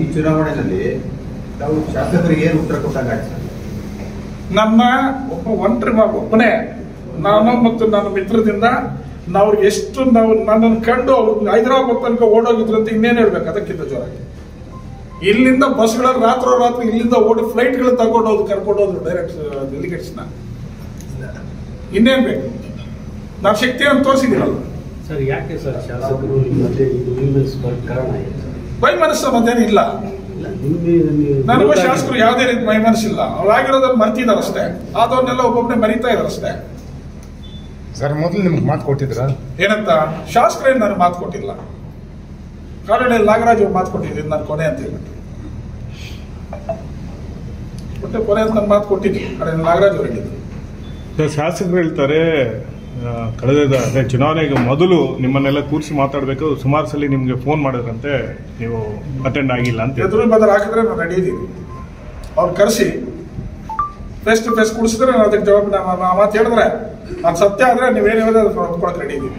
ಈ ಚುನಾವಣೆಯಲ್ಲಿ ನಾವು ಶಾಸಕರಿಗೆ ಏನು ಉತ್ತರ ಕೊಟ್ಟಾಗ ನನ್ನ ಒಬ್ಬನೇ ನಾನು ಮತ್ತು ನನ್ನ ಮಿತ್ರದಿಂದ ನಾವು ಎಷ್ಟು ನಾವು ನನ್ನನ್ನು ಕಂಡು ಅವ್ರು ಹೈದರಾಬಾದ್ ತನಕ ಓಡೋಗಿದ್ರು ಅಂತ ಇನ್ನೇನು ಹೇಳ್ಬೇಕು. ಅದಕ್ಕಿಂತ ಜೋರಾಗಿ ಇಲ್ಲಿಂದ ಬಸ್ಗಳಲ್ಲಿ ರಾತ್ರಿ ಇಲ್ಲಿಂದ ಓಡಿ ಫ್ಲೈಟ್ಗಳು ತಗೊಂಡೋದು ಕರ್ಕೊಂಡೋದ್ರು ಡೈರೆಕ್ಟ್ ಡೆಲಿಗೇಟ್ಸ್ನ. ಇನ್ನೇನ್ ಬೇಕು? ನಾವು ಶಕ್ತಿಯನ್ನು ತೋರಿಸಿದಿರಲ್ಲ ಸರ್. ಯಾಕೆ ಸರ್ ಶಾಸಕರು ವೈಮನಸ್ಸು ಮತ್ತೇನು ಇಲ್ಲ. ನನಗೂ ಶಾಸಕರು ಯಾವುದೇ ರೀತಿ ವೈಮನಸ್ಸಿಲ್ಲ. ಅವ್ರಾಗಿರೋದನ್ನ ಮರ್ತಿದಾರೆ ಅಷ್ಟೇ. ಆದವನ್ನೆಲ್ಲ ಒಬ್ಬೊಬ್ಬನೇ ಮರಿತಾ ಇದಾರೆ ಅಷ್ಟೇ. ಸರ್ ಮೊದಲು ನಿಮ್ಗೆ ಮಾತು ಕೊಟ್ಟಿದ್ರ ಏನಂತ? ಶಾಸಕರೇನು ನನಗೆ ಮಾತು ಕೊಟ್ಟಿಲ್ಲ. ಕಾರಣಿಯಲ್ಲಿ ನಾಗರಾಜ್ ಅವ್ರು ಮಾತು ಕೊಟ್ಟಿದ್ದೀನಿ ನಾನು ಕೊನೆ ಅಂತ ಹೇಳ್ಬಿಟ್ಟು ಕೊನೆ ಅಂತ ನಾನು ಮಾತು ಕೊಟ್ಟಿದ್ದೀನಿ. ಕಡೆ ನಾಗರಾಜ್ ಅವ್ರು ಹೇಳಿದ್ರು. ಶಾಸಕರು ಹೇಳ್ತಾರೆ ಕಳೆದ ಚುನಾವಣೆಗೆ ಮೊದಲು ನಿಮ್ಮನ್ನೆಲ್ಲ ಕೂರಿಸಿ ಮಾತಾಡಬೇಕು, ಸುಮಾರು ಸಲ ನಿಮ್ಗೆ ಫೋನ್ ಮಾಡಿದ್ರಂತೆ, ನೀವು ಅಟೆಂಡ್ ಆಗಿಲ್ಲ ಅಂತ. ಎದುರು ಬದಲು ಹಾಕಿದ್ರೆ ನಾನು ರೆಡಿ ಇದ್ದೀನಿ. ಅವ್ರು ಕರೆಸಿ ಫೇಸ್ ಟು ಫೇಸ್ ಕೂಡಿಸಿದ್ರೆ ನಾನು ಅದಕ್ಕೆ ಜವಾಬ್ದಾರಿ ಮಾತು ಹೇಳಿದ್ರೆ ಅದು ಸತ್ಯ ಆದ್ರೆ ನೀವೇನು ಹೇಳಿದ್ರೆ ಅದಕ್ಕೆ ರೆಡಿ ಇದ್ದೀನಿ.